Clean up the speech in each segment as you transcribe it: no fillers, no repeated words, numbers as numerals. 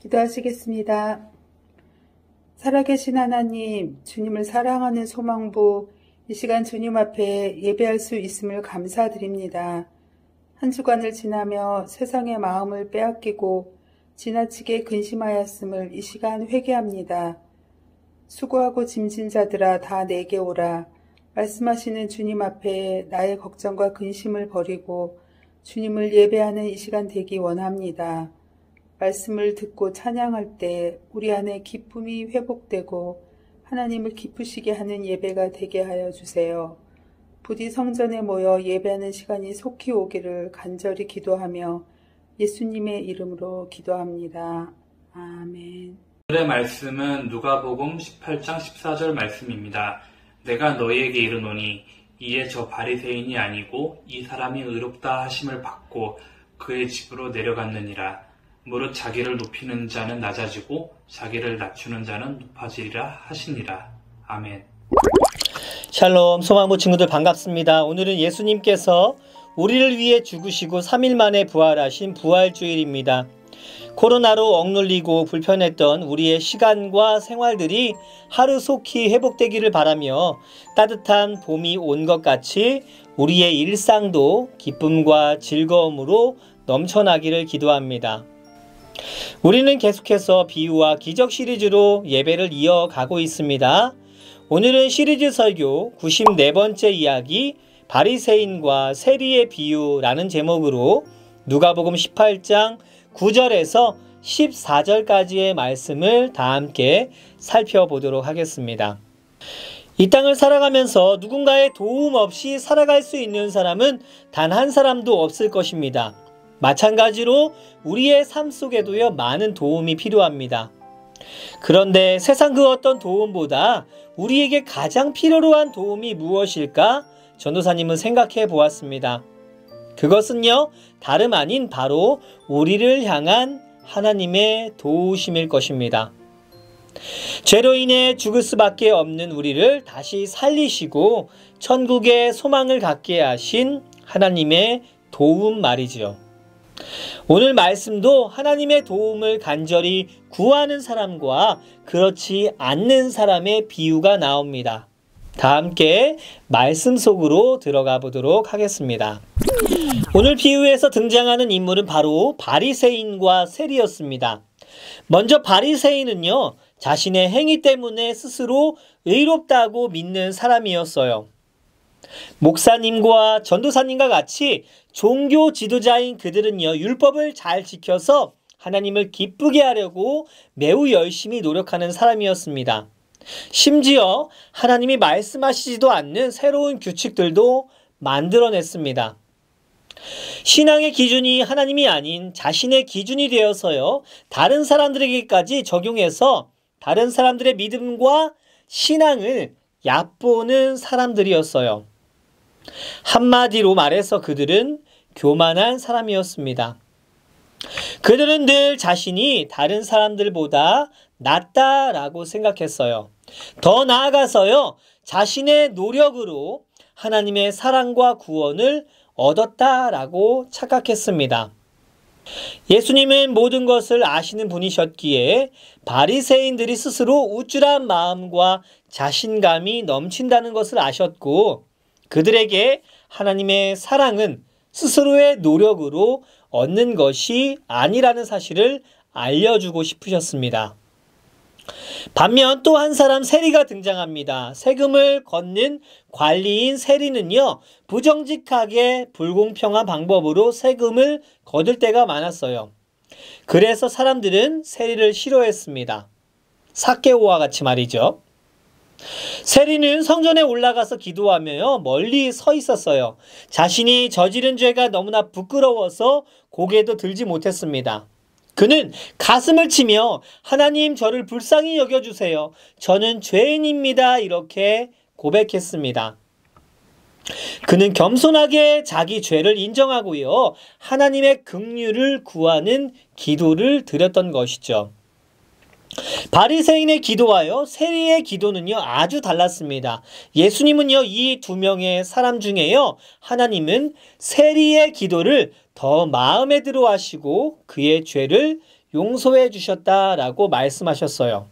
기도하시겠습니다. 살아계신 하나님, 주님을 사랑하는 소망부, 이 시간 주님 앞에 예배할 수 있음을 감사드립니다. 한 주간을 지나며 세상의 마음을 빼앗기고 지나치게 근심하였음을 이 시간 회개합니다. 수고하고 짐진 자들아 다 내게 오라. 말씀하시는 주님 앞에 나의 걱정과 근심을 버리고 주님을 예배하는 이 시간 되기 원합니다. 말씀을 듣고 찬양할 때 우리 안에 기쁨이 회복되고 하나님을 기쁘시게 하는 예배가 되게 하여 주세요. 부디 성전에 모여 예배하는 시간이 속히 오기를 간절히 기도하며 예수님의 이름으로 기도합니다. 아멘. 오늘의 말씀은 누가복음 18장 14절 말씀입니다. 내가 너희에게 이르노니 이에 저 바리새인이 아니고 이 사람이 의롭다 하심을 받고 그의 집으로 내려갔느니라. 무릇 자기를 높이는 자는 낮아지고 자기를 낮추는 자는 높아지리라 하시니라. 아멘. 샬롬, 소망부 친구들 반갑습니다. 오늘은 예수님께서 우리를 위해 죽으시고 3일 만에 부활하신 부활주일입니다. 코로나로 억눌리고 불편했던 우리의 시간과 생활들이 하루속히 회복되기를 바라며 따뜻한 봄이 온 것 같이 우리의 일상도 기쁨과 즐거움으로 넘쳐나기를 기도합니다. 우리는 계속해서 비유와 기적 시리즈로 예배를 이어가고 있습니다. 오늘은 시리즈 설교 94번째 이야기 바리새인과 세리의 비유라는 제목으로 누가복음 18장 9절에서 14절까지의 말씀을 다 함께 살펴보도록 하겠습니다. 이 땅을 살아가면서 누군가의 도움 없이 살아갈 수 있는 사람은 단 한 사람도 없을 것입니다. 마찬가지로 우리의 삶 속에도요, 많은 도움이 필요합니다. 그런데 세상 그 어떤 도움보다 우리에게 가장 필요로 한 도움이 무엇일까? 전도사님은 생각해 보았습니다. 그것은요, 다름 아닌 바로 우리를 향한 하나님의 도우심일 것입니다. 죄로 인해 죽을 수밖에 없는 우리를 다시 살리시고 천국의 소망을 갖게 하신 하나님의 도움 말이지요. 오늘 말씀도 하나님의 도움을 간절히 구하는 사람과 그렇지 않는 사람의 비유가 나옵니다. 다 함께 말씀 속으로 들어가 보도록 하겠습니다. 오늘 비유에서 등장하는 인물은 바로 바리새인과 세리였습니다. 먼저 바리새인은요, 자신의 행위 때문에 스스로 의롭다고 믿는 사람이었어요. 목사님과 전도사님과 같이 종교 지도자인 그들은요, 율법을 잘 지켜서 하나님을 기쁘게 하려고 매우 열심히 노력하는 사람이었습니다. 심지어 하나님이 말씀하시지도 않는 새로운 규칙들도 만들어냈습니다. 신앙의 기준이 하나님이 아닌 자신의 기준이 되어서요, 다른 사람들에게까지 적용해서 다른 사람들의 믿음과 신앙을 얕보는 사람들이었어요. 한마디로 말해서 그들은 교만한 사람이었습니다. 그들은 늘 자신이 다른 사람들보다 낫다라고 생각했어요. 더 나아가서요, 자신의 노력으로 하나님의 사랑과 구원을 얻었다라고 착각했습니다. 예수님은 모든 것을 아시는 분이셨기에 바리새인들이 스스로 우쭐한 마음과 자신감이 넘친다는 것을 아셨고, 그들에게 하나님의 사랑은 스스로의 노력으로 얻는 것이 아니라는 사실을 알려주고 싶으셨습니다. 반면 또 한 사람 세리가 등장합니다. 세금을 걷는 관리인 세리는요, 부정직하게 불공평한 방법으로 세금을 거둘 때가 많았어요. 그래서 사람들은 세리를 싫어했습니다. 삭개오와 같이 말이죠. 세리는 성전에 올라가서 기도하며 멀리 서 있었어요. 자신이 저지른 죄가 너무나 부끄러워서 고개도 들지 못했습니다. 그는 가슴을 치며 하나님 저를 불쌍히 여겨주세요. 저는 죄인입니다. 이렇게 고백했습니다. 그는 겸손하게 자기 죄를 인정하고요, 하나님의 긍휼을 구하는 기도를 드렸던 것이죠. 바리새인의 기도와요, 세리의 기도는요, 아주 달랐습니다. 예수님은요, 이 두 명의 사람 중에요, 하나님은 세리의 기도를 더 마음에 들어 하시고 그의 죄를 용서해 주셨다라고 말씀하셨어요.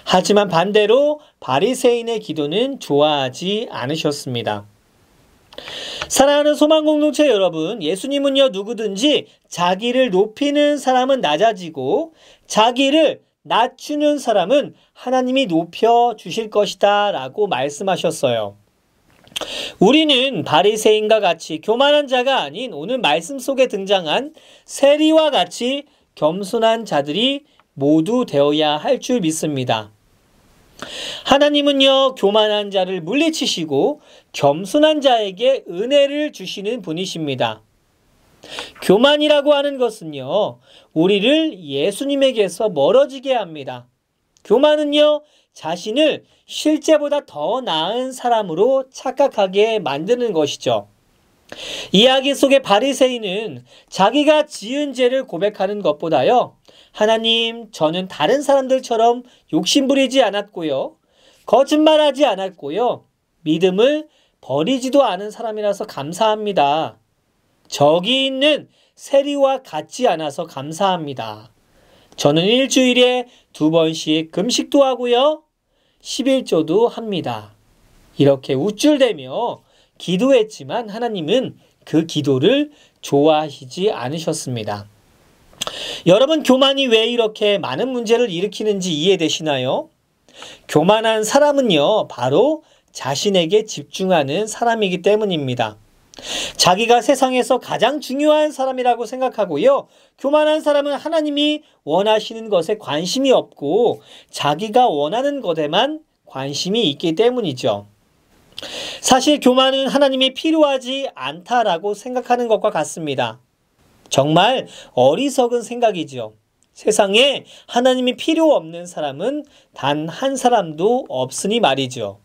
하지만 반대로 바리새인의 기도는 좋아하지 않으셨습니다. 사랑하는 소망 공동체 여러분, 예수님은요, 누구든지 자기를 높이는 사람은 낮아지고 자기를 낮추는 사람은 하나님이 높여 주실 것이다 라고 말씀하셨어요. 우리는 바리새인과 같이 교만한 자가 아닌 오늘 말씀 속에 등장한 세리와 같이 겸손한 자들이 모두 되어야 할 줄 믿습니다. 하나님은요, 교만한 자를 물리치시고 겸손한 자에게 은혜를 주시는 분이십니다. 교만이라고 하는 것은요, 우리를 예수님에게서 멀어지게 합니다. 교만은요, 자신을 실제보다 더 나은 사람으로 착각하게 만드는 것이죠. 이야기 속의 바리새인은 자기가 지은 죄를 고백하는 것보다요, 하나님, 저는 다른 사람들처럼 욕심부리지 않았고요, 거짓말하지 않았고요, 믿음을 버리지도 않은 사람이라서 감사합니다. 저기 있는 세리와 같지 않아서 감사합니다. 저는 일주일에 2번씩 금식도 하고요, 11조도 합니다. 이렇게 우쭐대며 기도했지만 하나님은 그 기도를 좋아하시지 않으셨습니다. 여러분, 교만이 왜 이렇게 많은 문제를 일으키는지 이해되시나요? 교만한 사람은요, 바로 자신에게 집중하는 사람이기 때문입니다. 자기가 세상에서 가장 중요한 사람이라고 생각하고요, 교만한 사람은 하나님이 원하시는 것에 관심이 없고 자기가 원하는 것에만 관심이 있기 때문이죠. 사실 교만은 하나님이 필요하지 않다라고 생각하는 것과 같습니다. 정말 어리석은 생각이죠. 세상에 하나님이 필요 없는 사람은 단 한 사람도 없으니 말이죠.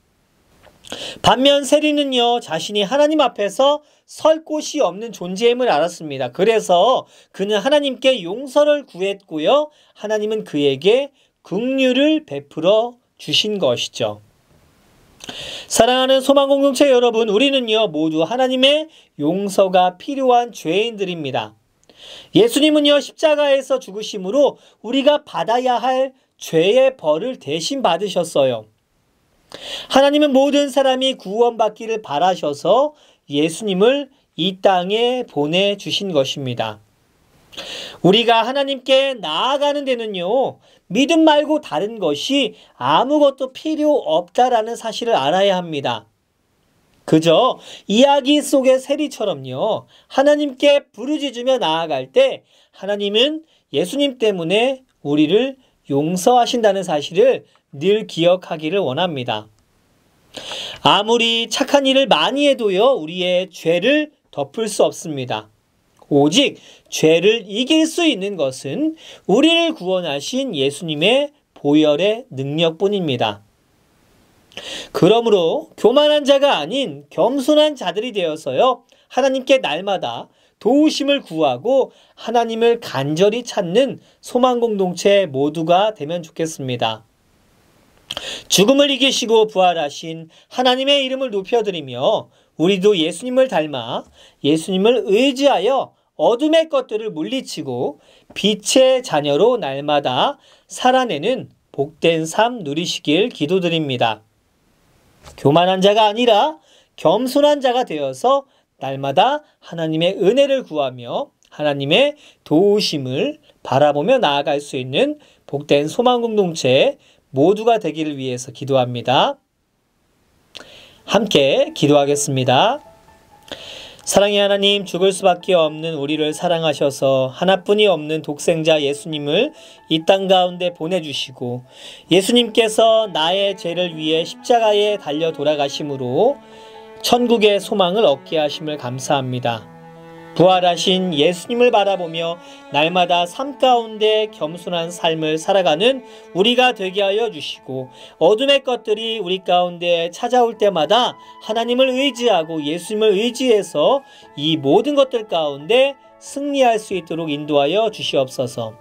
반면 세리는요, 자신이 하나님 앞에서 설 곳이 없는 존재임을 알았습니다. 그래서 그는 하나님께 용서를 구했고요, 하나님은 그에게 긍휼을 베풀어 주신 것이죠. 사랑하는 소망 공동체 여러분, 우리는요, 모두 하나님의 용서가 필요한 죄인들입니다. 예수님은요, 십자가에서 죽으심으로 우리가 받아야 할 죄의 벌을 대신 받으셨어요. 하나님은 모든 사람이 구원받기를 바라셔서 예수님을 이 땅에 보내주신 것입니다. 우리가 하나님께 나아가는 데는요, 믿음 말고 다른 것이 아무것도 필요 없다라는 사실을 알아야 합니다. 그저 이야기 속의 세리처럼요, 하나님께 부르짖으며 나아갈 때 하나님은 예수님 때문에 우리를 용서하신다는 사실을 늘 기억하기를 원합니다. 아무리 착한 일을 많이 해도요, 우리의 죄를 덮을 수 없습니다. 오직 죄를 이길 수 있는 것은 우리를 구원하신 예수님의 보혈의 능력뿐입니다. 그러므로 교만한 자가 아닌 겸손한 자들이 되어서요, 하나님께 날마다 도우심을 구하고 하나님을 간절히 찾는 소망 공동체 모두가 되면 좋겠습니다. 죽음을 이기시고 부활하신 하나님의 이름을 높여드리며 우리도 예수님을 닮아 예수님을 의지하여 어둠의 것들을 물리치고 빛의 자녀로 날마다 살아내는 복된 삶 누리시길 기도드립니다. 교만한 자가 아니라 겸손한 자가 되어서 날마다 하나님의 은혜를 구하며 하나님의 도우심을 바라보며 나아갈 수 있는 복된 소망 공동체 모두가 되기를 위해서 기도합니다. 함께 기도하겠습니다. 사랑의 하나님, 죽을 수밖에 없는 우리를 사랑하셔서 하나뿐이 없는 독생자 예수님을 이 땅 가운데 보내주시고 예수님께서 나의 죄를 위해 십자가에 달려 돌아가심으로 천국의 소망을 얻게 하심을 감사합니다. 부활하신 예수님을 바라보며 날마다 삶 가운데 겸손한 삶을 살아가는 우리가 되게 하여 주시고 어둠의 것들이 우리 가운데 찾아올 때마다 하나님을 의지하고 예수님을 의지해서 이 모든 것들 가운데 승리할 수 있도록 인도하여 주시옵소서.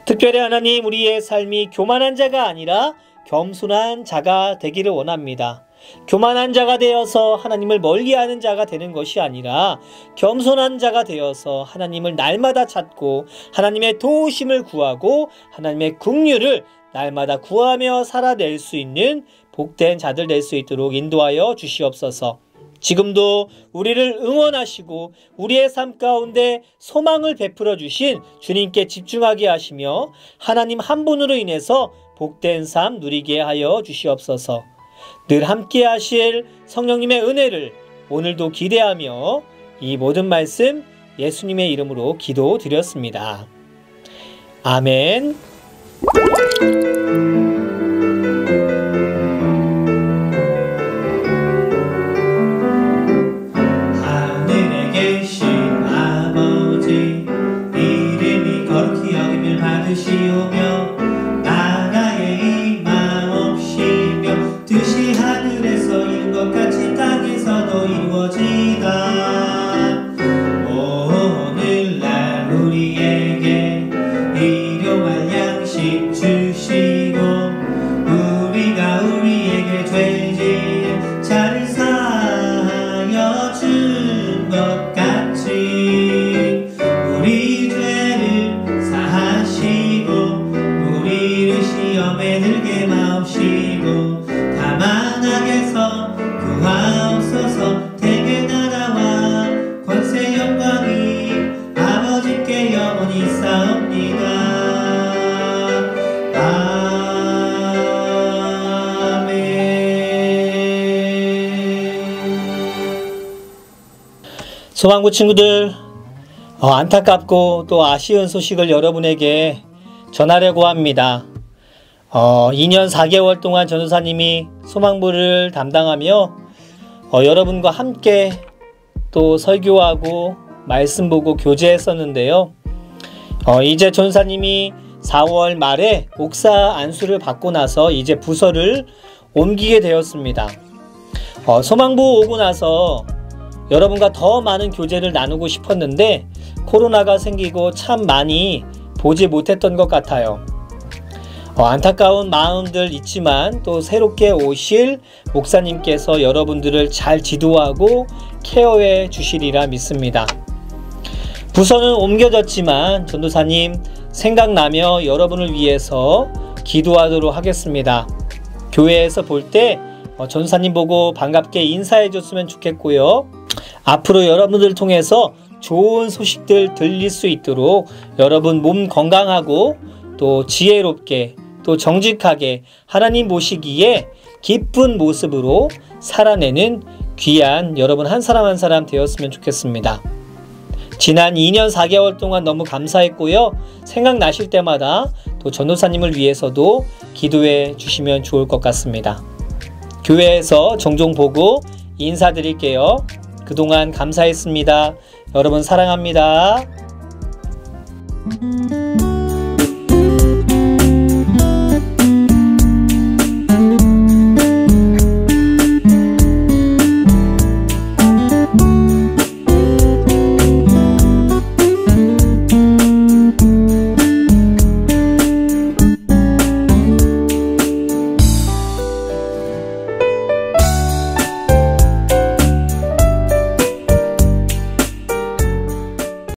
특별히 하나님, 우리의 삶이 교만한 자가 아니라 겸손한 자가 되기를 원합니다. 교만한 자가 되어서 하나님을 멀리하는 자가 되는 것이 아니라 겸손한 자가 되어서 하나님을 날마다 찾고 하나님의 도우심을 구하고 하나님의 긍휼을 날마다 구하며 살아낼 수 있는 복된 자들 될 수 있도록 인도하여 주시옵소서. 지금도 우리를 응원하시고 우리의 삶 가운데 소망을 베풀어 주신 주님께 집중하게 하시며 하나님 한 분으로 인해서 복된 삶 누리게 하여 주시옵소서. 늘 함께 하실 성령님의 은혜를 오늘도 기대하며 이 모든 말씀 예수님의 이름으로 기도드렸습니다. 아멘. 하늘에 계신 아버지, 이름이 거룩히 여김을 받으시오며 나라의 임하옵시며 뜻이 하늘에서 이룬 것 같이 땅에서도 이루어지이다. 오늘날 우리에게 일용할 양식 주시고 우리가 우리에게 죄진 자를 사하여 준 것 같이 우리 죄를 사하시고 우리를 시험에 들게 마옵시고 다만 악에서 구하옵소서. 대개 나라와 권세 영광이 아버지께 영원히 있사옵니다. 소망부 친구들, 안타깝고 또 아쉬운 소식을 여러분에게 전하려고 합니다. 2년 4개월 동안 전도사님이 소망부를 담당하며 여러분과 함께 또 설교하고 말씀 보고 교제했었는데요. 이제 전도사님이 4월 말에 목사 안수를 받고 나서 이제 부서를 옮기게 되었습니다. 소망부 오고 나서 여러분과 더 많은 교제를 나누고 싶었는데 코로나가 생기고 참 많이 보지 못했던 것 같아요. 안타까운 마음들 있지만 또 새롭게 오실 목사님께서 여러분들을 잘 지도하고 케어해 주시리라 믿습니다. 부서는 옮겨졌지만 전도사님 생각나며 여러분을 위해서 기도하도록 하겠습니다. 교회에서 볼 때 전도사님 보고 반갑게 인사해 줬으면 좋겠고요. 앞으로 여러분들 통해서 좋은 소식들 들릴 수 있도록 여러분 몸 건강하고 또 지혜롭게 또 정직하게 하나님 모시기에 기쁜 모습으로 살아내는 귀한 여러분 한 사람 한 사람 되었으면 좋겠습니다. 지난 2년 4개월 동안 너무 감사했고요. 생각나실 때마다 또 전도사님을 위해서도 기도해 주시면 좋을 것 같습니다. 교회에서 종종 보고 인사드릴게요. 그동안 감사했습니다. 여러분 사랑합니다.